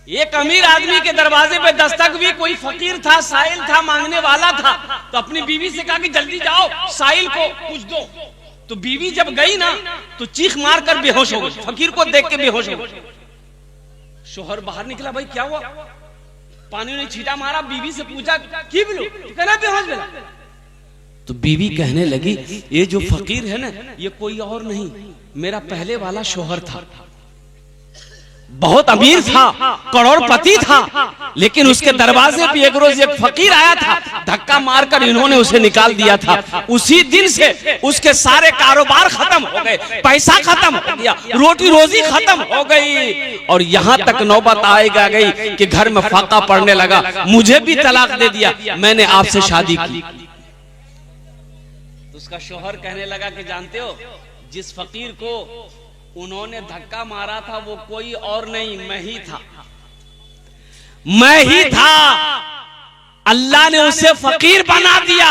एक अमीर आदमी के दरवाजे पे दस्तक हुई, कोई फकीर था, साइल था, मांगने वाला था, तो अपनी बीवी से कहा कि जल्दी जाओ साइल को कुछ दो। तो बीवी जब गई ना तो चीख मार कर बेहोश हो गई, फकीर को देख के बेहोश हो गई। शोहर बाहर निकला, भाई क्या हुआ? पानी ने छींटा मारा, बीवी से पूछा की बोलो, कहना बेहोश मिला। तो बीवी कहने लगी ये जो फकीर है ना ये कोई और नहीं, मेरा पहले वाला शोहर था, बहुत अमीर था, करोड़पति था, लेकिन उसके दरवाजे पे एक रोज एक फकीर आया था, धक्का मारकर इन्होंने उसे निकाल दिया था। उसी दिन से उसके सारे कारोबार खत्म हो गए, पैसा खत्म हो गया, रोटी रोजी खत्म हो गई, और यहाँ तक नौबत आएगा गई कि घर में फाका पड़ने लगा, मुझे भी तलाक दे दिया, मैंने आपसे शादी की। उसका शौहर कहने लगा कि जानते हो जिस फकीर को उन्होंने धक्का मारा था वो कोई और नहीं, मैं ही था, मैं ही था। अल्लाह ने उसे फकीर बना दिया,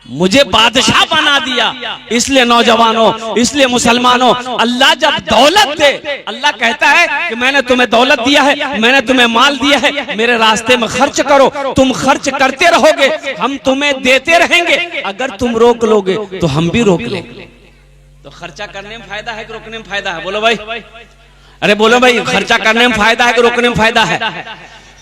मुझे बादशाह बना दिया। इसलिए नौजवानों, इसलिए मुसलमानों, अल्लाह जब दौलत दे, अल्लाह कहता है कि मैंने तुम्हें दौलत दिया है, मैंने तुम्हें माल दिया है, मेरे रास्ते में खर्च करो। तुम खर्च करते रहोगे, हम तुम्हें देते रहेंगे। अगर तुम रोक लोगे तो हम भी रोक लेंगे। तो खर्चा करने में फायदा है कि रोकने में फायदा है? बोलो भाई, अरे बोलो भाई, खर्चा करने में फायदा है कि रोकने में फायदा है?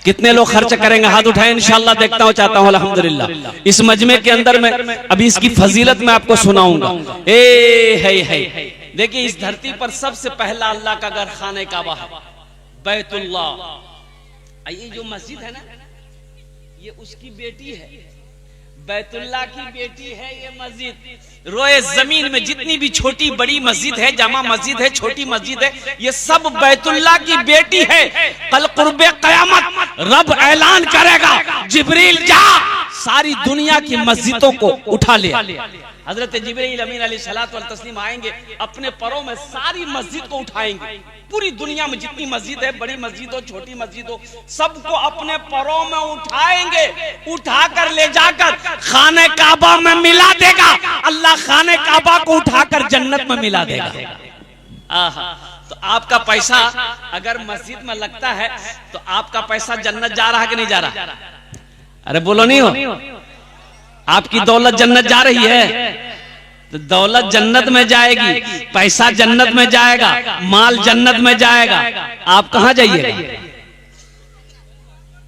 कितने लोग खर्च करेंगे? हाथ उठाएं, इंशाल्लाह देखता हूं, चाहता हूं अल्हम्दुलिल्लाह। इस मजमे के अंदर में अभी इसकी फजीलत मैं आपको सुनाऊंगा। है देखिए, इस धरती पर सबसे पहला अल्लाह का घर खाने काबा है, बैतुल्लाह। ये जो मस्जिद है ना, ये उसकी बेटी है, बैतुल्लाह की बेटी है ये मस्जिद। रोए जमीन में जितनी भी छोटी बड़ी मस्जिद है, जामा मस्जिद है, छोटी मस्जिद है, ये सब बैतुल्लाह की बेटी है। कल कुर्बे कयामत रब ऐलान करेगा, जिब्रील जा सारी दुनिया की मस्जिदों को उठा ले। हजरत जिब्रील अमीन अलैहिस्सलातु वल तस्लीम आएंगे, अपने परों में सारी मस्जिद को उठाएंगे। पूरी दुनिया में जितनी मस्जिद है, बड़ी मस्जिद हो, छोटी मस्जिद हो, सबको अपने परों में उठाएंगे, उठाकर ले जाकर खाने काबा में मिला देगा। अल्लाह खाने काबा को उठाकर जन्नत में मिला देगा। तो आपका पैसा अगर मस्जिद में लगता है तो आपका पैसा जन्नत जा रहा है कि नहीं जा रहा? अरे बोलो नहीं हो, आपकी दौलत जन्नत जा रही है? तो दौलत जन्नत में जाएगी, पैसा जन्नत में जाएगा, माल जन्नत में जाएगा, आप कहां जाइएगा?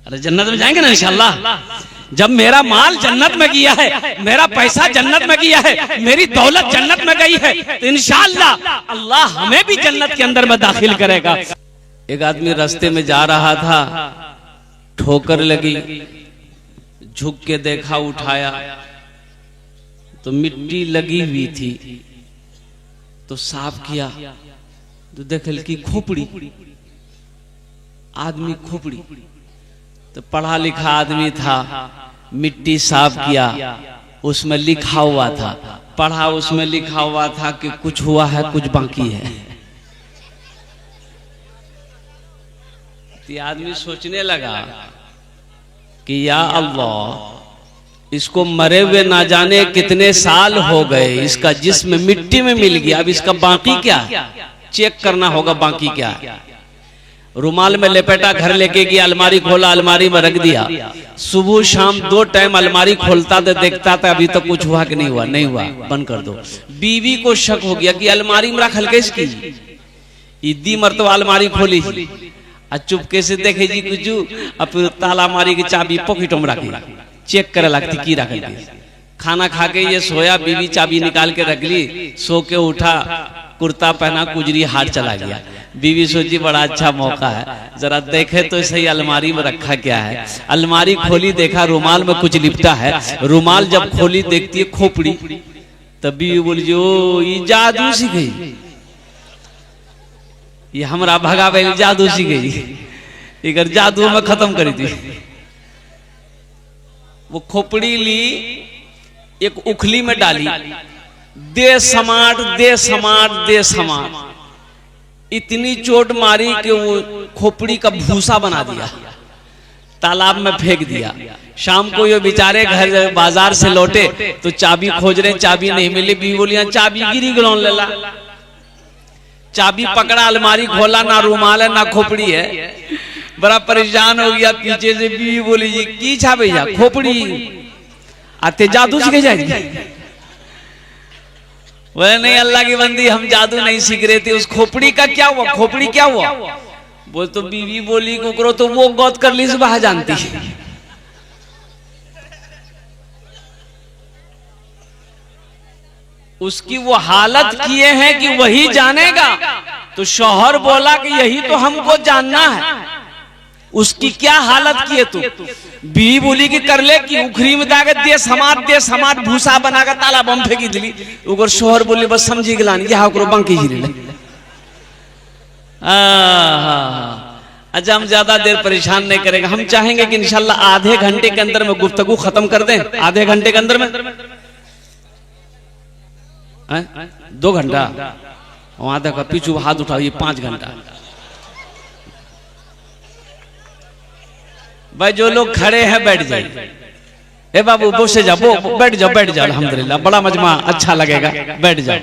अरे जन्नत में जाएंगे ना इंशाल्लाह। जब मेरा माल जन्नत में गया है, मेरा पैसा जन्नत में गया है, मेरी दौलत जन्नत में गई है, तो इंशाल्लाह अल्लाह हमें भी जन्नत के अंदर में दाखिल करेगा। एक आदमी रास्ते में जा रहा था, ठोकर लगी, झुक के देखा, उठाया तो मिट्टी लगी हुई थी, तो साफ किया तो देखल की खोपड़ी, आदमी खोपड़ी। तो पढ़ा लिखा आदमी था, मिट्टी साफ किया, उसमें लिखा हुआ था, पढ़ा, उसमें लिखा हुआ था कि कुछ हुआ है कुछ बाकी है। तो आदमी सोचने लगा कि या अल्लाह, इसको मरे हुए ना जाने कितने साल हो गए, इसका जिस्म मिट्टी में मिल गया, अब इसका बाकी क्या? चेक करना होगा बाकी क्या। रुमाल में लपेटा, घर लेके गया, अलमारी खोला, अलमारी में रख दिया। सुबह शाम 2 टाइम अलमारी खोलता था, देखता था अभी तक कुछ हुआ कि नहीं हुआ, नहीं हुआ, बंद कर दो। बीवी को शक हो गया कि अलमारी में रखल के इसकी, इद्दी मरतबा अलमारी खोली, चुपके से देखे जी कुछ, अब ताला मारी की चाबी पॉकेटों में रखी, चेक करे लगती की रखी। खाना खा के ये सोया, बीवी चाबी निकाल के रख ली, सो के उठा, कुर्ता पहना, कुजरी हाथ चला गया। बीवी सोची बड़ा अच्छा मौका है, जरा देखे तो सही अलमारी में रखा क्या है। अलमारी खोली, देखा रुमाल में कुछ लिपटा है। रुमाल जब खोली देखती है खोपड़ी, तब बीवी बोली जो ये जादू सी गई, ये हमरा भगावे जादू सी गई, इधर जादू में खत्म करी थी। वो खोपड़ी ली, एक उखली में डाली, दे समाट दे समाट दे समाट, इतनी चोट मारी कि वो खोपड़ी का भूसा बना दिया, तालाब में फेंक दिया। शाम को ये बेचारे घर बाजार से लौटे तो चाबी खोज रहे, चाबी नहीं मिली। बीवी बोलियां चाबी गिरी गलौन लेला, चाबी पकड़ा, अलमारी खोला, ना रुमाल है ना खोपड़ी है। बड़ा परेशान हो गया। पीछे से बीवी बोली जी की छा भैया खोपड़ी आते जादू सीखे जाएगी। वह नहीं अल्लाह की बंदी, हम जादू नहीं सीख रहे थे। उस खोपड़ी का क्या हुआ? खोपड़ी क्या हुआ? बोल तो बीवी बोली को करो तो वो गौत कर ली से बाहर जानती है। उसकी वो हालत किए हैं कि वही जानेगा। तो शौहर बोला कि यही तो हमको जानना है, उसकी क्या हालत किए तू? बीवी बोली कि कर ले कि उखरी में दागत दे समाट भूसा बनाकर ताला बम फेंकी दिली। उगर शौहर बोले बस समझी गिलान ये हाकरो बंकी जी ले। अच्छा हम ज्यादा देर परेशान नहीं करेंगे। हम चाहेंगे कि इंशाल्लाह आधे घंटे के अंदर में गुफ्तगू खत्म कर दें। आधे घंटे के अंदर में 2 घंटा वहां तक पीछू हाथ उठाओ, ये 5 घंटा। भाई जो लोग खड़े हैं बैठ जाइए। ए बाबू वो से जाओ, बैठ जाओ अल्हम्दुलिल्लाह बड़ा मजमा अच्छा लगेगा, बैठ जाओ।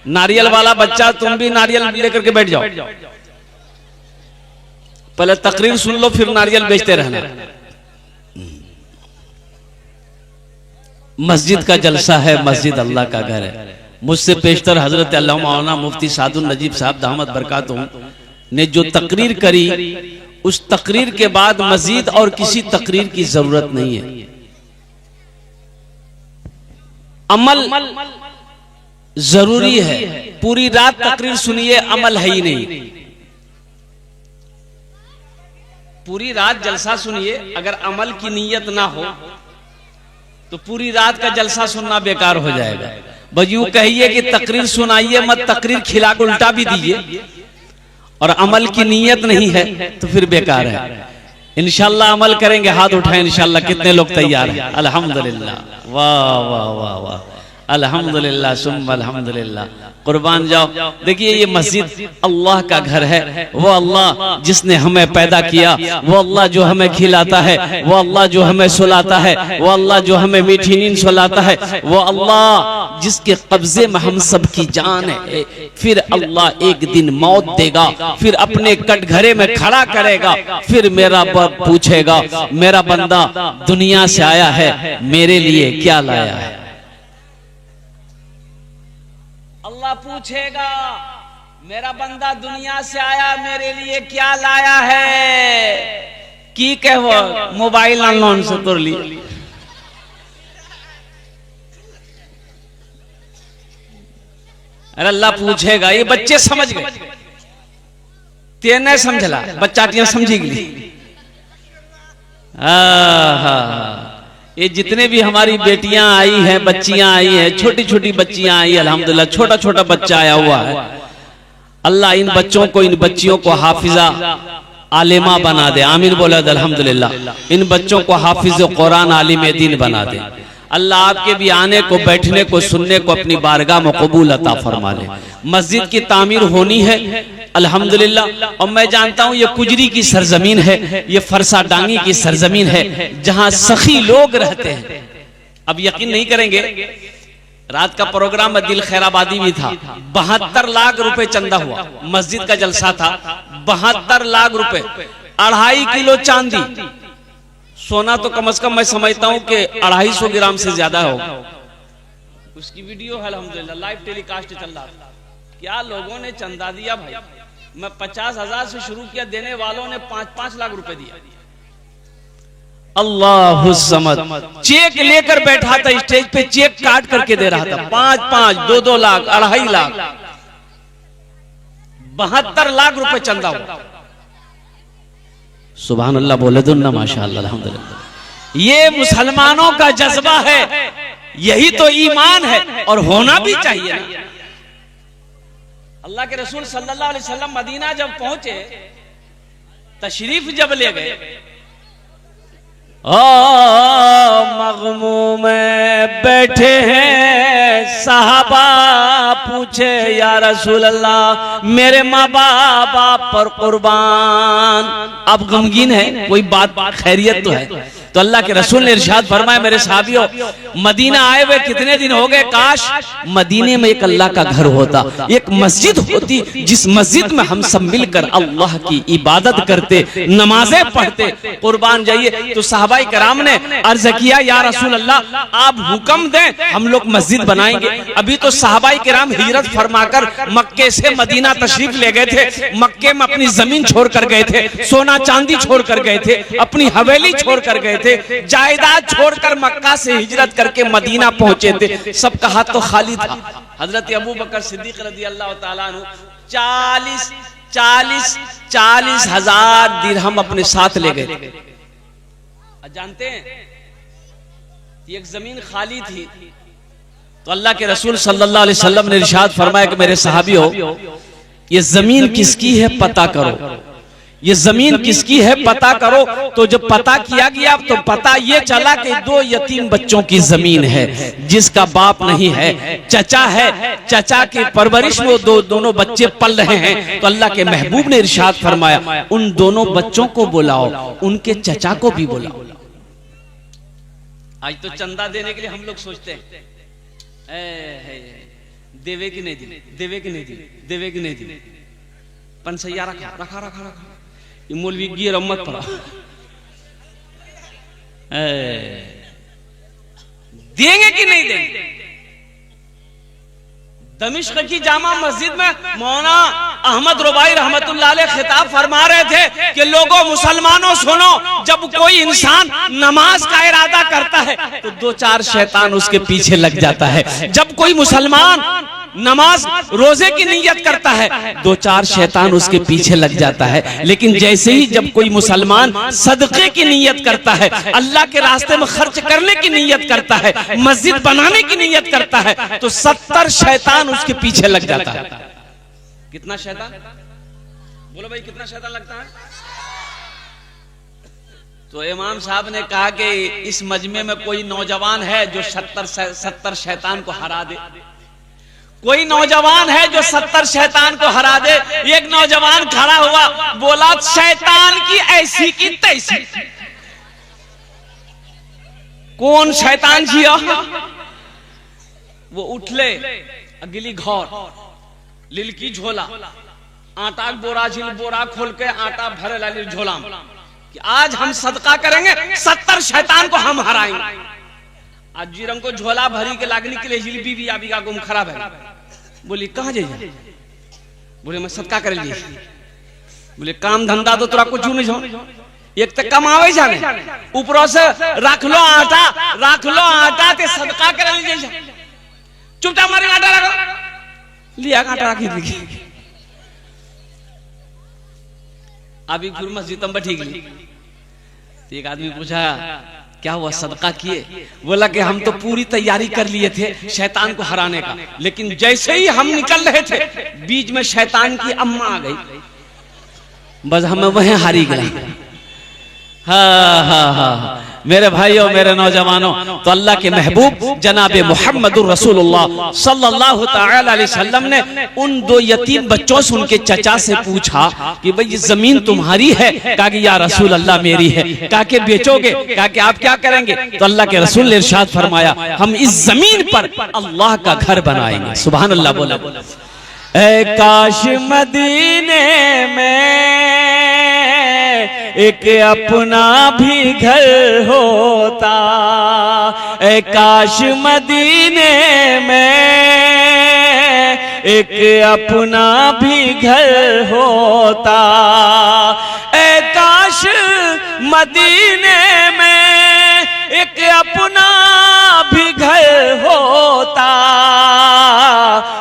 नारियल वाला बच्चा तुम भी नारियल लेकर के बैठ जाओ। पहले तकरीर सुन लो फिर नारियल बेचते रहना। मस्जिद का जलसा है, मस्जिद अल्लाह का घर है। मुझसे पेशतर हजरत अल्लामा मौलाना मुफ्ती सादुल नजीब साहब दामत बरकातुहू ने जो तकरीर करी, उस तकरीर के बाद मजीद और किसी तकरीर की जरूरत नहीं है। अमल जरूरी है। पूरी रात तकरीर सुनिए, अमल है ही नहीं। पूरी रात जलसा सुनिए, अगर अमल की नीयत ना हो तो पूरी रात का जलसा सुनना बेकार हो जाएगा। बस यूं कहिए कि तकरीर सुनाइए मत, तकरीर खिला के उल्टा भी दीजिए, और अमल की नीयत नहीं है तो फिर बेकार है। इंशाल्लाह अमल करेंगे, हाथ उठाएं इंशाल्लाह। कितने लोग तैयार हैं? अल्हम्दुलिल्लाह, वाह वाह वाह वाह, अल्हम्दुलिल्लाह सुम्मा अल्हम्दुलिल्लाह। कुर्बान जाओ। देखिए ये मस्जिद अल्लाह का घर है। वो अल्लाह जिसने हमें पैदा किया, वो अल्लाह जो हमें खिलाता है, वो अल्लाह जो हमें सुलाता है, वो अल्लाह जो हमें मीठी नींद सुलाता है, वो अल्लाह जिसके कब्जे में हम सब की जान है। फिर अल्लाह एक दिन मौत देगा, फिर अपने कटघरे में खड़ा करेगा, फिर मेरा बाप पूछेगा मेरा बंदा दुनिया से आया है, मेरे लिए क्या लाया है? अल्लाह पूछेगा मेरा बंदा दुनिया से आया, मेरे लिए क्या लाया है? की कहो मोबाइल ऑनलाइन से तोड़ ली। अरे अल्लाह पूछेगा। ये बच्चे समझ गए, ते नहीं समझला, बच्चाटियां समझी गई। ये जितने भी हमारी बेटियां आई हैं, बच्चियां आई हैं, छोटी छोटी बच्चियां आई, अल्हम्दुलिल्लाह छोटा छोटा बच्चा आया हुआ है। अल्लाह इन बच्चों को, इन बच्चियों को हाफिजा आलिमा बना दे। आमीन बोला अल्हम्दुलिल्लाह। इन बच्चों को हाफिज कुरान आलिम दीन बना दे। अल्लाह आपके भी आने को, बैठने को, सुनने को अपनी बारगाह में कबूल अता फरमा ले। मस्जिद की तामीर होनी है अल्हम्दुलिल्लाह। और मैं जानता हूं ये कुजरी की सरजमीन है, ये फरसा डांगी की सरजमीन है, जहां सखी लोग रहते हैं। अब यकीन नहीं करेंगे, रात का प्रोग्राम में दिल खैराबादी भी था। 72 लाख रुपए चंदा हुआ, मस्जिद का जलसा था। 72 लाख रुपए, 2.5 किलो चांदी। सोना तो कम से कम मैं समझता हूं कि 250 ग्राम से ज्यादा होगा। उसकी वीडियो है अल्हम्दुलिल्लाह, लाइव टेलीकास्ट चल रहा था। क्या लोगों ने चंदा दिया भाई। मैं 50,000 से शुरू किया, देने वालों ने 5-5 लाख रुपए दिया। अल्लाहु समद। चेक लेकर बैठा था स्टेज पे, चेक काट करके दे रहा था। 5-5, 2-2 लाख, 2.5 लाख, 72 लाख रुपए चंदा हुआ। सुभान अल्लाह बोले दो ना, माशाअल्लाह अल्हम्दुलिल्लाह। ये मुसलमानों का जज्बा है, यही तो ईमान है, और होना भी चाहिए ना। अल्लाह के रसूल सल्लल्लाहु अलैहि वसल्लम मदीना जब पहुंचे, तशरीफ जब ले गए, मगमूम बैठे हैं साहबा, पूछे या रसूल अल्लाह मेरे माँ बाप पर कुर्बान। अब गमगीन है, कोई बात खैरियत तो है। तो अल्लाह के रसूल ने इरशाद फरमाया, मेरे साहबियों, मदीना आए हुए कितने दिन हो गए, काश मदीने में एक अल्लाह का घर होता, एक मस्जिद होती, जिस मस्जिद में हम सब मिलकर अल्लाह की इबादत करते, नमाजें पढ़ते। कुर्बान जाइए। तो सहाबाई कराम ने अर्ज किया, या रसूल अल्लाह, आप हुक्म दें, हम लोग मस्जिद बनाएंगे। अभी तो सहाबाई किराम हिजरत फरमाकर मक्के से मदीना तशरीफ ले गए थे। मक्के में अपनी जमीन छोड़ कर गए थे, सोना चांदी छोड़ कर गए थे, अपनी हवेली छोड़ कर गए थे, जायदाद छोड़कर मक्का से हिजरत करके मदीना पहुंचे थे। सबका हाथ तो खाली था। हजरत अबू बकर सिद्दीक रज़ी अल्लाह ताला अन्हु 40 हजार दिरहम अपने साथ ले गए। जानते हैं, एक जमीन खाली थी, तो अल्लाह के रसूल सल्लल्लाहु अलैहि वसल्लम ने इरशाद फरमाया कि मेरे सहाबियों, ये जमीन किसकी है पता करो, ये जमीन किसकी है पता करो। तो जब पता किया गया तो पता ये चला कि 2 यतीम बच्चों की जमीन है, जिसका बाप नहीं है, चचा है, चचा की परवरिश में दोनों बच्चे पल रहे हैं। तो अल्लाह के महबूब ने इरशाद फरमाया, उन दोनों बच्चों को बुलाओ, उनके चचा को भी बुलाओ। आज तो चंदा देने के लिए हम लोग सोचते हैं, देवे की नहीं दी, देवे की नहीं दी, देवे की नहीं दी, पंसैया रखा रखा रखा रखा, ये मौलवी की रम्मत पड़ा, देंगे कि नहीं देंगे। दमिश्क की जामा मस्जिद में मौलाना अहमद रुबाई रहमतुल्लाह अलैह खिताब फरमा रहे थे कि लोगों, मुसलमानों सुनो, जब कोई इंसान नमाज का इरादा करता है तो 2-4 शैतान उसके पीछे लग जाता है। जब कोई मुसलमान नमाज रोजे की नीयत करता है 2-4 शैतान उसके पीछे लग जाता है। लेकिन जैसे ही जब कोई मुसलमान सदक़े की नीयत करता है, अल्लाह के रास्ते में खर्च करने की नीयत करता है, मस्जिद बनाने की नीयत करता है, तो 70 शैतान उसके पीछे लग जाता है। कितना शैतान? बोलो भाई, कितना शैतान लगता है? तो इमाम साहब ने कहा कि इस मजमे में कोई नौजवान है जो 70 शैतान को हरा दे। कोई नौजवान है जो 70 शैतान को हरा दे। एक नौजवान खड़ा हुआ, बोला, शैतान की ऐसी की तैसी। कौन शैतान जिया? वो उठले, अगली घौर, लिलकी झोला, आटा बोरा झिल बोरा खोल के आटा भरे लाली झोला कि आज हम सदका करेंगे, 70 शैतान को हम हराएंगे। आज जीरम को झोला भरी के लागने के लिए हिल बीवी अभी का गुम खराब है। बोली कहाँ जाइए? बोले मैं सदका कर लिए। बोले काम धंधा तो तोरा कुछ नहीं हो, एक तो कमावे जाने, ऊपरों से रख लो आटा ते सदका कर लीजिए। चुपचाप मारे आटा रखो, लिया आटा रखी थी। अभी फिर मस्जिद में बैठी गई। एक आदमी पूछा, क्या हुआ, सदका किए? बोला कि हम तो पूरी तैयारी कर लिए थे शैतान को हराने का, लेकिन जैसे ही हम निकल रहे थे बीच में शैतान की अम्मा आ गई, बस हमें वहीं हारी गया। हाँ, मेरे भाइयों, मेरे नौजवानों, तो अल्लाह के महबूब जनाब मुहम्मदुर रसूलुल्लाह सल्लल्लाहु तआला अलैहि वसल्लम ने उन 2 यतीम बच्चों से उनके चचा से पूछा कि भाई ये जमीन तुम्हारी है? कहा कि या रसूल अल्लाह मेरी है। कहा कि बेचोगे? कहा कि आप क्या करेंगे? तो अल्लाह के रसूल ने इरशाद फरमाया, हम इस जमीन पर अल्लाह का घर बनाएंगे। सुभान अल्लाह। बोला, ऐ काश मदीने में एक अपना भी घर होता, ऐ काश मदीने में एक अपना भी घर होता, ऐ काश मदीने में एक अपना भी घर होता,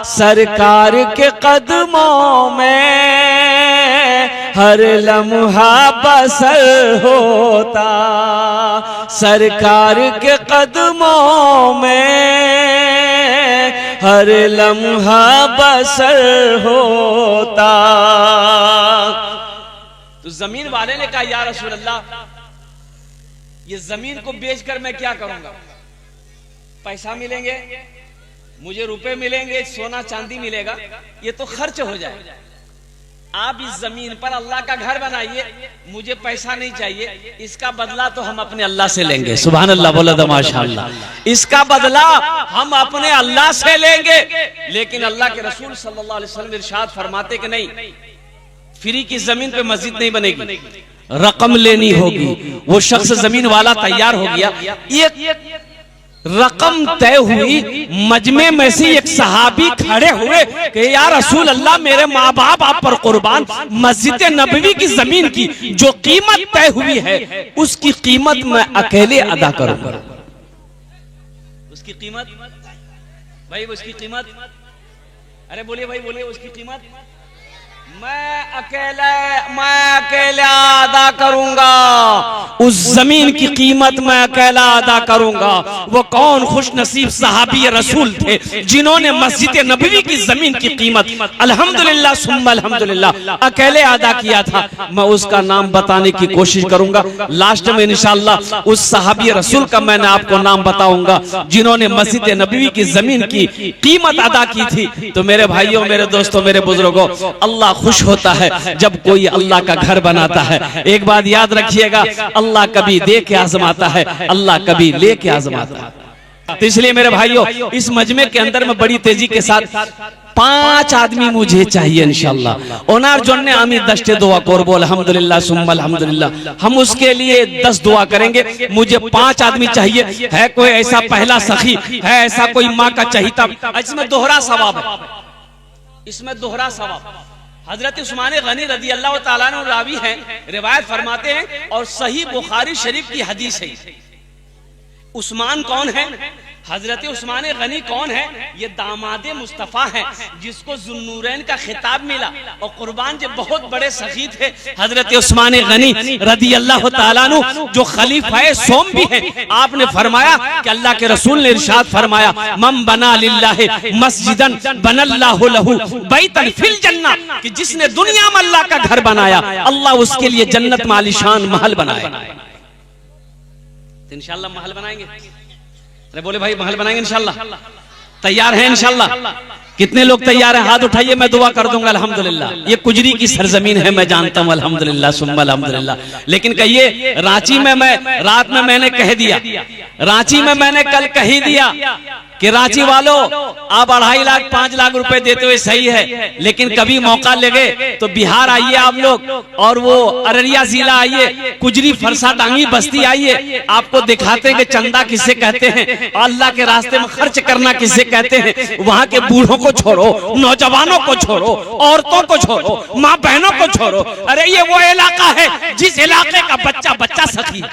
सरकार के कदमों में हर लम्हा बसर होता, सरकार के कदमों में हर लम्हा बसर होता। तो जमीन वाले ने कहा, या रसूल अल्लाह, ये जमीन को बेचकर मैं क्या करूंगा? पैसा मिलेंगे, मुझे रुपए मिलेंगे, सोना चांदी मिलेगा, ये तो खर्च हो जाए। आप इस जमीन पर अल्लाह का घर बनाइए, मुझे पैसा नहीं चाहिए, इसका बदला तो हम अपने अल्लाह से लेंगे। सुभान अल्लाह, बोला तो माशाअल्लाह। इसका बदला हम अपने अल्लाह से लेंगे। लेकिन अल्लाह के रसूल सल्लल्लाहु अलैहि वसल्लम इरशाद फरमाते कि नहीं, फ्री की जमीन पे मस्जिद नहीं बनेगी, रकम लेनी होगी। वो शख्स जमीन वाला तैयार हो गया, एक रकम तय हुई, मजमे में से एक सहाबी खड़े हुए कि या रसूल अल्लाह, मेरे माँ बाप आप पर कुर्बान, मस्जिद नबवी की जमीन की जो कीमत तय हुई है उसकी कीमत मैं अकेले अदा करूंगा। उसकी कीमत भाई, उसकी कीमत, अरे बोलिए भाई, बोलिए, उसकी कीमत मैं अकेला अदा करूंगा। उस जमीन की कीमत मैं अकेला अदा करूंगा। वो कौन खुश नसीब सहाबी रसूल थे जिन्होंने मस्जिद नबवी की जमीन की कीमत अल्हम्दुलिल्लाह सुम्मा अल्हम्दुलिल्लाह अकेले अदा किया था। मैं उसका नाम बताने की कोशिश करूंगा। लास्ट में इंशाअल्लाह उस सहाबी रसूल का मैंने आपको नाम बताऊंगा जिन्होंने मस्जिद नबवी की जमीन की कीमत अदा की थी। तो मेरे भाइयों, मेरे दोस्तों, मेरे बुजुर्गों, अल्लाह खुश होता है जब कोई अल्लाह का घर बनाता है। एक बात याद रखिएगा, अल्लाह कभी दे के आजमाता है, अल्लाह कभी ले के आजमाता है। तो इसलिए मेरे भाइयों, इस मजमे के अंदर में बड़ी तेजी के साथ 5 आदमी मुझे चाहिए इंशाअल्लाह। ओनार जोन्ने आमी दस्ते दुआ करबो अल्हम्दुलिल्लाह सुम्मा अल्हम्दुलिल्लाह। हम उसके लिए 10 दुआ करेंगे। मुझे 5 आदमी चाहिए। है कोई ऐसा पहला सखी, है ऐसा कोई माँ का चहीता? इसमें दोहरा सवाब है, इसमें दोहरा सवाब। हजरत उस्मान गनी रदी अल्लाह ताला अन्हु रावी हैं, रिवायत फरमाते हैं और सही बुखारी शरीफ की हदीस है। उस्मान कौन है? हजरत उस्मान गनी कौन है? ये दामादे मुस्तफा है जिसको जुन्नूरैन का खिताब मिला और कुर्बान जो बहुत बड़े सखी थे हजरत उस्मान गनी रदी अल्लाह ताला अन्हु, जो खलीफा सोम भी है। आपने फरमाया कि अल्लाह के रसूल ने इरशाद फरमाया, मम बना लिल्लाहि मस्जिदन बनल्लाहु लहू बैतन फिल जन्नह, कि जिसने दुनिया में अल्लाह का घर बनाया, अल्लाह उसके लिए जन्नत में आलीशान महल बनाएगा। तो इंशाअल्लाह महल बनाएंगे। अरे बोले भाई, महल बनाएंगे इंशाअल्लाह। तैयार हैं इंशाअल्लाह? कितने लोग तैयार हैं? हाथ उठाइए, मैं दुआ कर दूंगा अल्हम्दुलिल्लाह। ये कुजरी की सरजमीन है, मैं जानता हूँ, अल्हम्दुलिल्लाह सुम्मा अल्हम्दुलिल्लाह। लेकिन कहिए, रांची में मैं रात में मैंने कह दिया, रांची में मैंने कल कह दिया कि रांची वालों, आप 2.5 लाख 5 लाख रुपए देते हुए सही है, लेकिन कभी मौका लगे तो बिहार आइए आप लोग, और वो अररिया जिला आइए, कुजरी फरसा डांगी बस्ती आइए, आपको दिखाते हैं कि चंदा किसे कहते हैं, अल्लाह के रास्ते में खर्च करना किसे कहते हैं। वहाँ के बूढ़ों को छोड़ो, नौजवानों को छोड़ो, औरतों को छोड़ो, माँ बहनों को छोड़ो। अरे ये वो इलाका है जिस इलाके का बच्चा बच्चा सखी,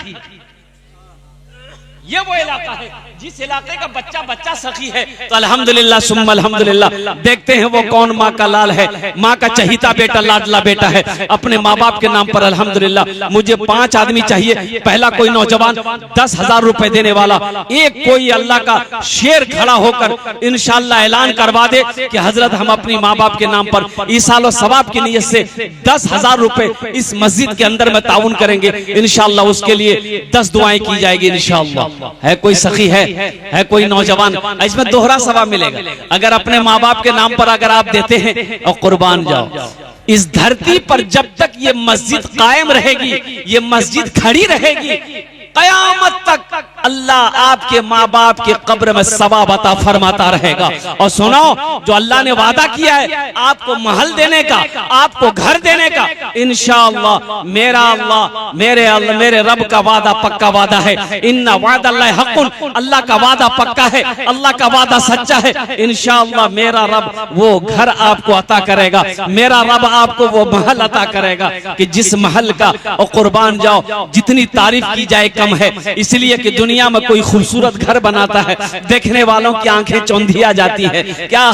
ये वो इलाका है जिस इलाके का बच्चा बच्चा सखी है। तो अल्हम्दुलिल्लाह सुम्मा अल्हम्दुलिल्लाह। देखते हैं वो कौन माँ का लाल है, माँ का चहीता बेटा, लाडला बेटा है अपने माँ बाप के नाम पर। अल्हम्दुलिल्लाह मुझे 5 आदमी चाहिए। पहला कोई नौजवान 10,000 रुपए देने वाला, एक कोई अल्लाह का शेर खड़ा होकर इंशाअल्लाह ऐलान करवा दे कि हजरत हम अपनी माँ बाप के नाम पर ईसालो सवाब की नीयत से 10,000 रुपए इस मस्जिद के अंदर में ताउन करेंगे इंशाअल्लाह। उसके लिए 10 दुआएं की जाएगी इंशाअल्लाह। है कोई सखी, है कोई नौजवान? इसमें दोहरा सवाब मिलेगा। अगर अपने माँ बाप के नाम पर अगर आप देते हैं और कुर्बान जाओ। इस धरती पर जब तक ये मस्जिद कायम रहेगी, ये मस्जिद खड़ी रहेगी, कयामत तक अल्लाह आपके माँ बाप के कब्र में सवाब अता फरमाता रहेगा। और सुनो, जो अल्लाह ने वादा किया है आपको महल देने का, आपको घर देने का, इंशाअल्लाह मेरा अल्लाह, मेरे रब का वादा पक्का वादा है। इन्ना वादल्लाहि हक़्क़ुन, अल्लाह का वादा पक्का है, अल्लाह का वादा सच्चा है। इंशाअल्लाह मेरा रब वो घर आपको अता करेगा, मेरा रब आपको वो महल अता करेगा कि जिस महल का और कुर्बान जाओ जितनी तारीफ की जाए कम है। इसलिए कि दुनिया में कोई खूबसूरत घर बनाता है, देखने वालों की आंखें चौंधिया जाती है, क्या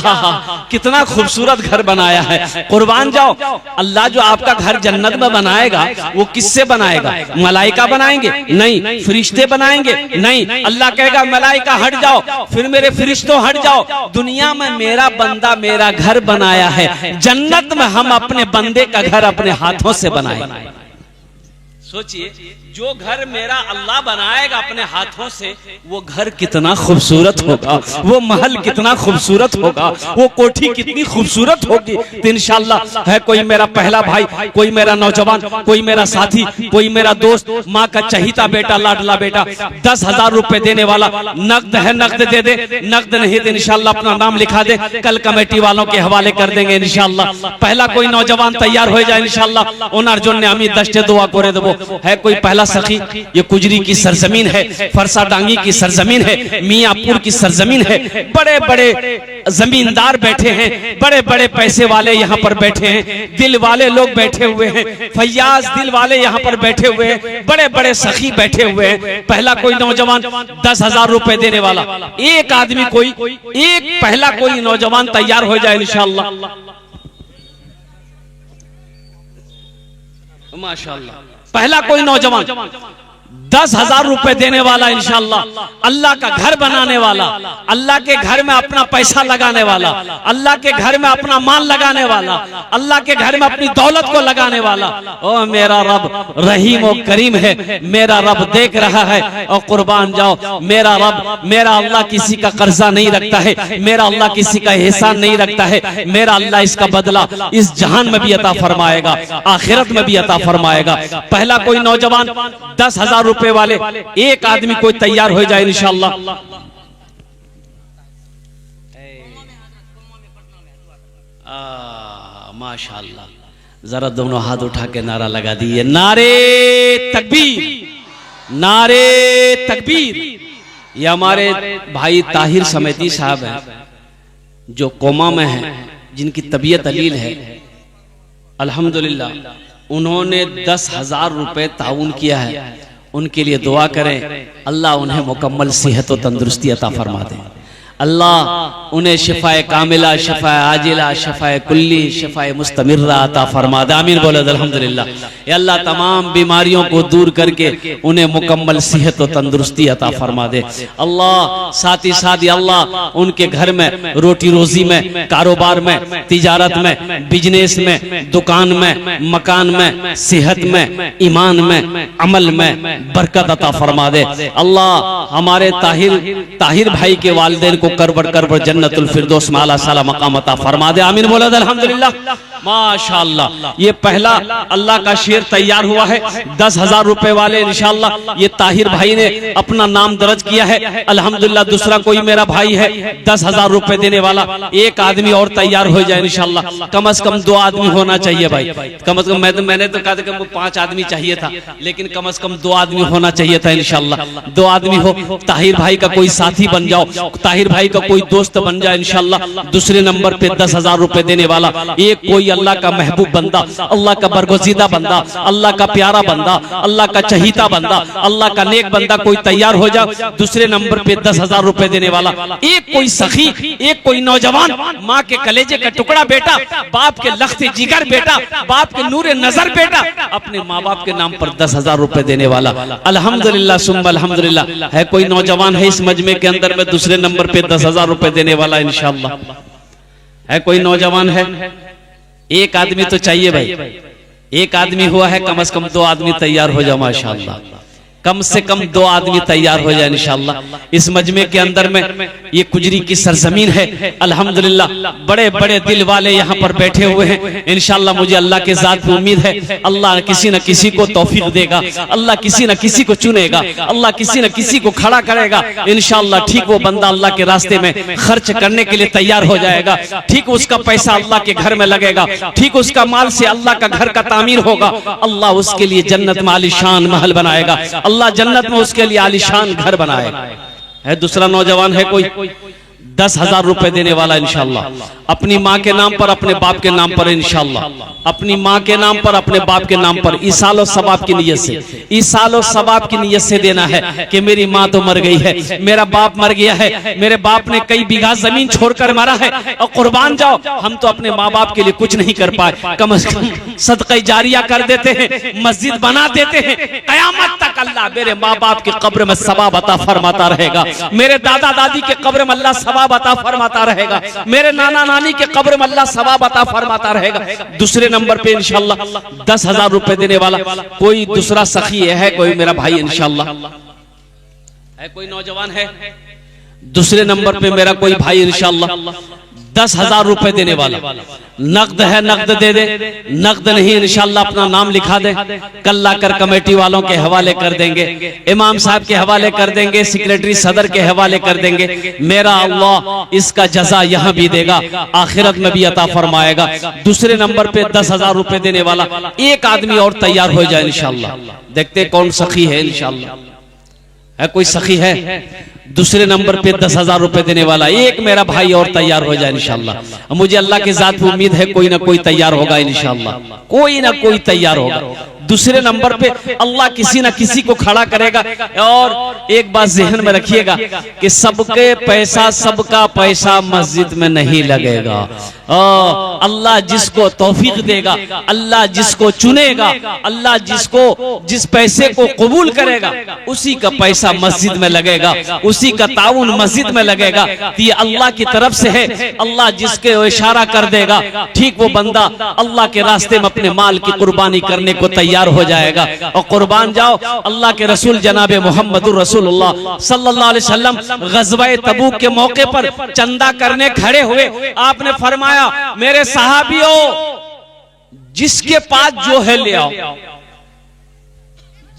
कितना खूबसूरत घर बनाया है। कुर्बान जाओ, अल्लाह जो आपका घर जन्नत में बनाएगा वो किससे बनाएगा? मलाइका बनाएंगे? नहीं। फरिश्ते बनाएंगे? नहीं। अल्लाह कहेगा मलाइका हट जाओ, फिर मेरे फरिश्तों हट जाओ। दुनिया में मेरा बंदा मेरा घर बनाया है, जन्नत में हम अपने बंदे का घर अपने हाथों से बनाएंगे। सोचिए, जो घर मेरा अल्लाह बनाएगा अपने हाथों से, वो घर कितना खूबसूरत होगा, वो महल कितना खूबसूरत होगा, वो कोठी कितनी खूबसूरत होगी। तो इंशाअल्लाह है कोई मेरा पहला भाई, कोई मेरा नौजवान, कोई मेरा साथी, कोई मेरा दोस्त, माँ का चहीता बेटा, लाडला बेटा, 10,000 रुपए देने वाला, नकद है नकद दे दे, नकद नहीं तो इंशाअल्लाह अपना नाम लिखा दे, कल कमेटी वालों के हवाले कर देंगे इंशाअल्लाह। पहला कोई नौजवान तैयार हो जाए इंशाअल्लाह, उनार जोने अमी दस्ते दुआ करे देबो। है कोई पहला सखी, ये कुजरी की सरजमीन है, फरसा डांगी की सरजमीन है, मियापुर की सरजमीन है, बड़े बड़े जमींदार बैठे हैं, बड़े बड़े पैसे वाले यहाँ पर बैठे हैं, दिल वाले लोग बैठे हुए हैं, फैयाज दिल वाले यहाँ पर बैठे हुए हैं, बड़े बड़े सखी बैठे हुए हैं। पहला कोई नौजवान 10,000 रुपए देने वाला, एक आदमी कोई, एक पहला कोई नौजवान तैयार हो जाए इंशाअल्लाह। माशाअल्लाह, पहला कोई नौजवान 10,000 रुपए देने वाला इंशाअल्लाह, अल्लाह का घर बनाने वाला, अल्लाह के घर में अपना पैसा लगाने वाला, अल्लाह के घर में अपना माल लगाने वाला, अल्लाह के घर में अपनी दौलत को लगाने वाला। ओ मेरा रब रहीम और करीम है, मेरा रब देख रहा है और कुर्बान जाओ। मेरा रब, मेरा अल्लाह किसी का कर्जा नहीं रखता है, मेरा अल्लाह किसी का एहसान नहीं रखता है, मेरा अल्लाह इसका बदला इस जहान में भी अता फरमाएगा, आखिरत में भी अता फरमाएगा। पहला कोई नौजवान 10,000 रुपए वाले, एक आदमी कोई तैयार हो जाए इंशाअल्लाह। माशाअल्लाह, जरा दोनों हाथ उठा के नारा लगा दिए, नारे तकबीर, नारे तकबीर। ये हमारे भाई ताहिर समेती साहब हैं, जो कोमा में हैं, जिनकी तबीयत अलील है। अल्हम्दुलिल्लाह, उन्होंने 10,000 रुपए ताउन किया है। उनके लिए दुआ करें, अल्लाह उन्हें मुकम्मल सेहत और तंदुरुस्ती अता फरमा दे, अल्लाह उन्हें शिफाए कामिला, शिफाए आजिला, शिफाए कुल्ली, शिफाए मुस्तमिर्रा अता फरमा दे। आमीन बोले अल्हम्दुलिल्लाह। या अल्लाह तमाम बीमारियों को दूर करके उन्हें मुकम्मल सेहत और तंदुरुस्ती अता फरमा दे। अल्लाह साथ ही साथ या अल्लाह उनके घर में रोटी रोजी में, कारोबार में, तिजारत में, बिजनेस में, दुकान में, मकान में, सेहत में, ईमान में, अमल में बरकत अता फरमा दे। अल्लाह हमारे ताहिर भाई के वालिदैन को करबर करबर जन्नतुल फिरदौस में आला साला मकाम अता फरमा दे। आमीन बोलो अल्हम्दुलिल्लाह। माशाअल्लाह, ये पहला अल्लाह का शेर तैयार हुआ है 10,000 रुपए वाले इंशाअल्लाह। ये ताहिर भाई ने अपना नाम दर्ज किया है अल्हम्दुलिल्लाह। दूसरा कोई मेरा भाई है 10,000 रुपए देने वाला, एक आदमी और तैयार हो जाए इंशाअल्लाह। कम से कम 2 आदमी होना चाहिए भाई, कम से कम। मैंने तो कहा था कि 5 आदमी चाहिए था, लेकिन कम से कम 2 आदमी होना चाहिए था इंशाअल्लाह। 2 आदमी हो, ताहिर भाई का कोई साथी बन जाओ, ताहिर भाई का कोई दोस्त बन जाए इंशाअल्लाह। दूसरे नंबर पे 10,000 रुपए देने वाला एक कोई अल्लाह का महबूब बंदा, अल्लाह का बरगुज़ीदा बंदा, अल्लाह का प्यारा बंदा, अल्लाह का चहीता बंदा, अल्लाह का नेक बंदा कोई तैयार हो जाए। दूसरे नंबर पे 10,000 रुपए देने वाला एक कोई सखी, एक कोई नौजवान, माँ के कलेजे का टुकड़ा बेटा, बाप के लख्ते जिगर बेटा, बाप के नूरे नजर बेटा, अपने माँ बाप के नाम पर 10,000 रुपए देने वाला। अल्हम्दुलिल्लाह सुम्मा अल्हम्दुलिल्लाह। है कोई नौजवान है इस मजमे के अंदर में दूसरे नंबर पे 10,000 रुपए देने वाला इंशाअल्लाह? है कोई नौजवान है? एक आदमी तो चाहिए भाई, एक आदमी हुआ है, कम से कम 2 आदमी तैयार हो जाओ माशाअल्लाह। कम से कम 2 आदमी तैयार हो जाए इंशाअल्लाह। इस मजमे के अंदर में ये कुजरी की सरजमीन है अल्हम्दुलिल्लाह। बड़े बड़े दिल वाले यहाँ पर बैठे हुए हैं इंशाअल्लाह। मुझे अल्लाह के जात पे उम्मीद है अल्लाह किसी न किसी को तौफीक देगा, अल्लाह किसी न किसी को चुनेगा, अल्लाह किसी न किसी को खड़ा करेगा इंशाअल्लाह। ठीक वो बंदा अल्लाह के रास्ते में खर्च करने के लिए तैयार हो जाएगा, ठीक उसका पैसा अल्लाह के घर में लगेगा, ठीक उसका माल से अल्लाह का घर का तामीर होगा, अल्लाह उसके लिए जन्नत में आलीशान महल बनाएगा, अल्लाह जन्नत में उसके लिए आलीशान घर बनाएगा। है दूसरा नौजवान है कोई 10,000 रुपए देने वाला इंशाअल्लाह। अपनी माँ के नाम पर, अपने बाप के नाम पर इंशाअल्लाह। अपनी माँ के नाम पर, अपने बाप के नाम पर ईसाल और सवाब की नीयत से, ईसाल और सवाब की नीयत से देना है कि मेरी माँ तो मर गई है, मेरा बाप मर गया है, मेरे बाप ने कई बीघा जमीन छोड़कर मरा है और कुर्बान जाओ, हम तो अपने माँ बाप के लिए कुछ नहीं कर पाए, कम से कम सदका जारिया कर देते हैं, मस्जिद बना देते हैं, कयामत तक अल्लाह मेरे माँ बाप की कब्र में सवाब अता फरमाता रहेगा, मेरे दादा दादी के कब्र में अल्लाह सवाब सवाब अता फरमाता रहेगा, मेरे नाना नानी के कब्र में अल्लाह सवाब अता फरमाता रहेगा। दूसरे नंबर पे इंशाल्लाह 10,000 रुपए देने वाला कोई दूसरा सखी है, कोई मेरा भाई इंशाल्लाह है, कोई नौजवान है। दूसरे नंबर पे मेरा कोई भाई इंशाल्लाह 10,000 रुपए देने वाला, नकद है नकद दे दे, नकद नहीं इंशाल्लाह अपना नाम लिखा दे, कल लाकर कमेटी वालों के हवाले कर देंगे, इमाम साहब के हवाले कर देंगे, सेक्रेटरी सदर के हवाले कर देंगे। मेरा अल्लाह इसका जजा यहाँ भी देगा, आखिरत में भी अता फरमाएगा। दूसरे नंबर पे 10,000 रुपए देने वाला एक आदमी और तैयार हो जाए इंशाल्लाह। देखते कौन सखी है इंशाल्लाह, है कोई सखी है। दूसरे नंबर पे 10,000 रुपए देने वाला एक मेरा भाई और तैयार हो जाए इंशाल्लाह। मुझे अल्लाह की जात पे उम्मीद है कोई ना कोई तैयार होगा इंशाल्लाह, कोई ना कोई तैयार होगा। दूसरे नंबर पे अल्लाह किसी ना किसी को खड़ा करेगा। और एक बात ज़हन में रखिएगा कि सबका पैसा मस्जिद में नहीं लगेगा। अल्लाह जिसको तौफीक देगा, अल्लाह जिसको चुनेगा, अल्लाह जिस पैसे को कबूल करेगा उसी का पैसा मस्जिद में लगेगा, उसी का ताउन मस्जिद में लगेगा। तो ये अल्लाह की तरफ से है। अल्लाह जिसके इशारा कर देगा ठीक वो बंदा अल्लाह के रास्ते में अपने माल की कुर्बानी करने को तैयार हो जाएगा। और कुर्बान जाओ। अल्लाह के रसूल जनाबे मोहम्मदुर रसूलुल्लाह सल्लल्लाहु अलैहि वसल्लम ग़ज़वा तबूक के मौके पर चंदा करने खड़े हुए, आपने फरमाया मेरे सहाबियों जिसके पास जो है ले आओ,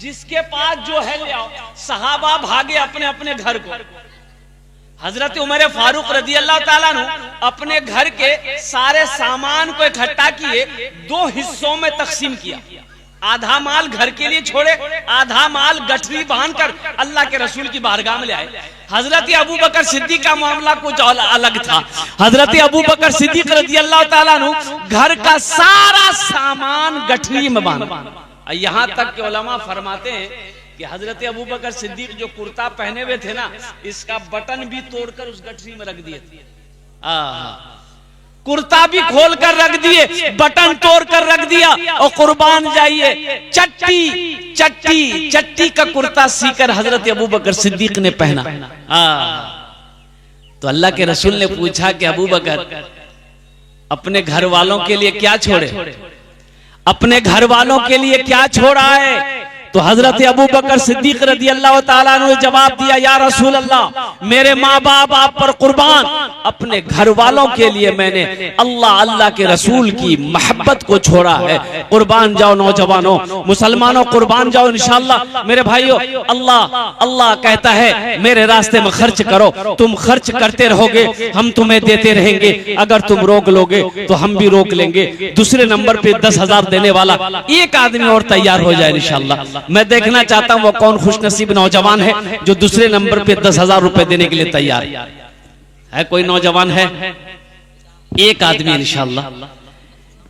जिसके पास जो है ले आओ। सहाबा भागे अपने अपने घर को। हजरत उमर फारूक रदी अल्लाह ताला अन्हु अपने घर के सारे सामान को इकट्ठा किए, 2 हिस्सों में तकसीम किया। आधा माल घर के लिए छोड़े, आधा माल गठरी बांधकर अल्लाह के रसूल की बारगाह में ले आए। हजरत अबू बकर सिद्दीक का मामला कुछ अलग था। हजरत अबू बकर सिद्दीक रज़ी अल्लाह ताला अन्हु घर का सारा सामान गठरी में बांधा। यहाँ तक के उलमा फरमाते हैं कि हजरत अबू बकर सिद्दीक जो कुर्ता पहने हुए थे ना, इसका बटन भी तोड़कर उस गठरी में रख दिए थे। कुर्ता भी खोल कर रख दिए, बटन तोड़ कर रख दिया। और कुर्बान जाइए, चट्टी का कुर्ता सीकर हजरत अबू बकर सिद्दीक ने पहना। तो अल्लाह के रसूल ने पूछा कि अबू बकर अपने घर वालों के लिए क्या छोड़े, अपने घर वालों के लिए क्या छोड़ा है? तो हजरत अबू बकर सिद्दीक रज़ी अल्लाह ताला अन्हु ने जवाब दिया, या रसूल अल्लाह मेरे माँ बाप आप पर कुर्बान, अपने घर वालों के लिए मैंने अल्लाह के रसूल की मोहब्बत को छोड़ा है। कुर्बान जाओ नौजवानों, मुसलमानों, कुर्बान जाओ इंशाअल्लाह। मेरे भाइयों, अल्लाह कहता है मेरे रास्ते में खर्च करो, तुम खर्च करते रहोगे हम तुम्हें देते रहेंगे, अगर तुम रोक लोगे तो हम भी रोक लेंगे। दूसरे नंबर पे 10,000 देने वाला एक आदमी और तैयार हो जाए इंशाअल्लाह। मैं देखना चाहता हूं वो कौन खुशनसीब नौजवान है जो दूसरे नंबर पे 10,000 रुपए देने के लिए तैयार है। कोई नौजवान है? एक आदमी इंशाअल्लाह,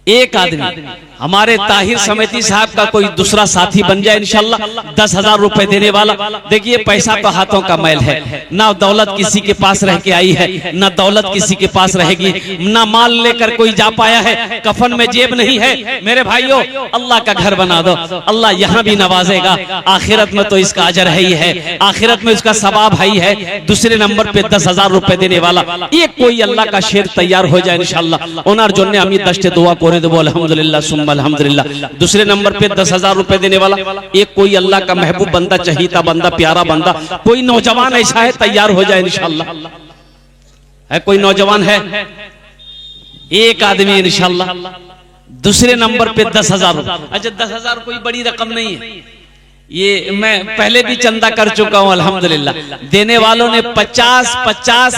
एक आदमी हमारे ताहिर समिति साहब का कोई दूसरा साथी बन जाए इंशाअल्लाह, 10,000 रुपए देने वाला। देखिए पैसा तो हाथों का मैल है, ना दौलत किसी के पास रह के आई है, ना दौलत किसी के पास रहेगी, ना माल लेकर कोई जा पाया है, कफन में जेब नहीं है। मेरे भाइयों, अल्लाह का घर बना दो, अल्लाह यहाँ भी नवाजेगा, आखिरत में तो इसका अजर है ही है, आखिरत में उसका सवाब है ही है। दूसरे नंबर पे 10,000 रुपए देने वाला एक कोई अल्लाह का शेर तैयार हो जाए इंशाअल्लाह। ओनर जो ने अमीर दश्ते दुआ को अल्हम्दुलिल्लाह सुम्मा अल्हम्दुलिल्लाह। दूसरे नंबर पे 10,000 रुपए देने वाला एक कोई अल्लाह का महबूब बंदा, चहीता बंदा, प्यारा बंदा, कोई नौजवान ऐसा है तैयार हो जाए इंशाअल्लाह। है कोई नौजवान है? एक आदमी इंशाअल्लाह। दूसरे नंबर पे 10,000। अच्छा 10,000 कोई बड़ी रकम नहीं है, ये मैं पहले भी चंदा कर चुका हूं अल्हम्दुलिल्लाह। देने वालों ने 50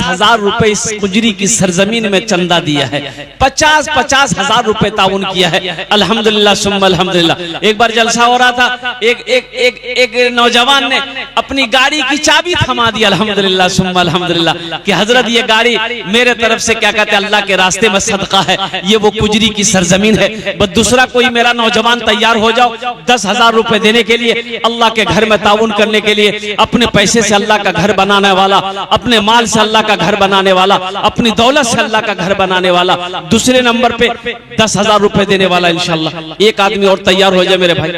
हजार रुपए इस गुजरी की सरजमीन में चंदा दिया है, 50 हजार रुपए ताउन किया है अल्हम्दुलिल्लाह सुम्मा अल्हम्दुलिल्लाह। एक बार जलसा हो रहा था, एक नौजवान ने अपनी गाड़ी की चाबी थमा दी अल्हम्दुलिल्लाह सुम्मा अल्हम्दुलिल्लाह कि हजरत ये गाड़ी मेरे तरफ से क्या कहते हैं अल्लाह के रास्ते में सदका है, ये वो गुजरी की सरजमीन है। बस दूसरा कोई मेरा नौजवान तैयार हो जाओ 10,000 रुपए देने के लिए, अल्लाह के घर में ताउन करने के लिए, अपने पैसे से अल्लाह का घर बनाने वाला, अपने माल से अल्लाह का घर बनाने वाला, अपनी दौलत से अल्लाह का घर बनाने वाला। दूसरे नंबर पे 10,000 रुपए देने वाला इंशाअल्लाह। एक आदमी और तैयार हो जाए मेरे भाई।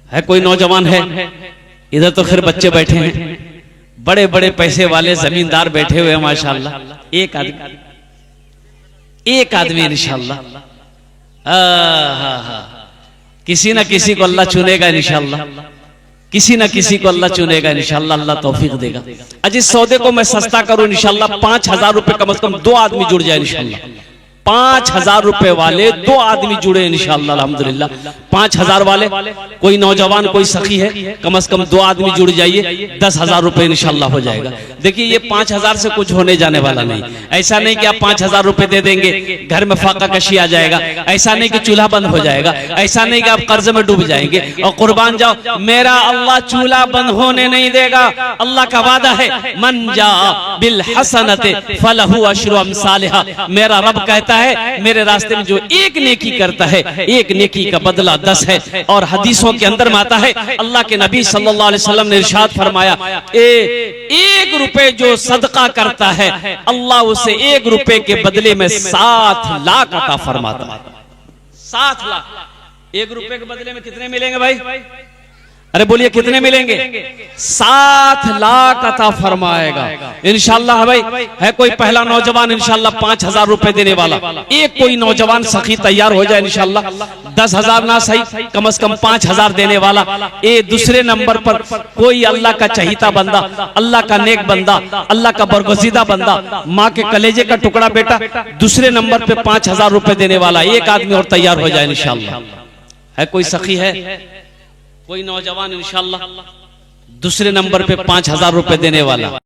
है कोई नौजवान है? इधर तो खैर बच्चे बैठे हैं, बड़े बड़े पैसे वाले जमींदार बैठे हुए हैं माशाल्लाह, एक आदमी इंशाल्लाह किसी ना किसी को अल्लाह चुनेगा इंशाल्लाह, किसी ना किसी को अल्लाह चुनेगा इंशाल्लाह, अल्लाह तौफीक देगा। आज इस सौदे को मैं सस्ता करूं इंशाल्लाह, 5,000 रुपए कम से कम 2 आदमी जुड़ जाए इंशाल्लाह। 5,000 रुपए वाले 2 आदमी जुड़े इंशाल्लाह अल्हम्दुलिल्लाह। 5,000 वाले कोई नौजवान कोई सखी है, कम से कम 2 आदमी जुड़ जाइए, 10,000 रुपए इंशाल्लाह हो जाएगा। देखिए ये 5,000 से कुछ होने जाने वाला नहीं। ऐसा नहीं कि आप 5,000 रुपए दे देंगे घर में फाका कशी आ जाएगा, ऐसा नहीं कि चूल्हा बंद हो जाएगा, ऐसा नहीं कि आप कर्ज में डूब जाएंगे और कुर्बान जाओ। मेरा अल्लाह चूल्हा बंद होने नहीं देगा। अल्लाह का वादा है, मन जा बिल हसनते फलहु अशरु अमसालिहा। मेरा रब कहता है मेरे रास्ते में जो एक नेकी करता है, एक नेकी का बदला 10 है। और हदीसों के अंदर में आता है, अल्लाह के नबी सल्लल्लाहु अलैहि वसल्लम ने इरशाद फरमाया, 1 रुपए जो सदका करता है अल्लाह उसे 1 रुपए के बदले में 7 लाख अता फरमाता है। 7 लाख 1 रुपए के बदले में कितने मिलेंगे भाई? अरे बोलिए कितने मिलेंगे? 7 लाख अता फरमाएगा इंशाल्लाह। भाई है कोई पहला नौजवान इंशाल्लाह 5,000 रुपए देने वाला, एक कोई नौजवान सखी तैयार हो जाए इंशाल्लाह। 10,000 ना सही, कम से कम 5,000 देने वाला। दूसरे नंबर पर कोई अल्लाह का चहीता बंदा, अल्लाह का नेक बंदा, अल्लाह का बरगुज़ीदा बंदा, माँ के कलेजे का टुकड़ा बेटा, दूसरे नंबर पे 5,000 रुपए देने वाला एक आदमी और तैयार हो जाए इंशाल्लाह। है कोई सखी है, कोई नौजवान इंशाल्लाह दूसरे नंबर पे 5,000 रुपए देने वाला।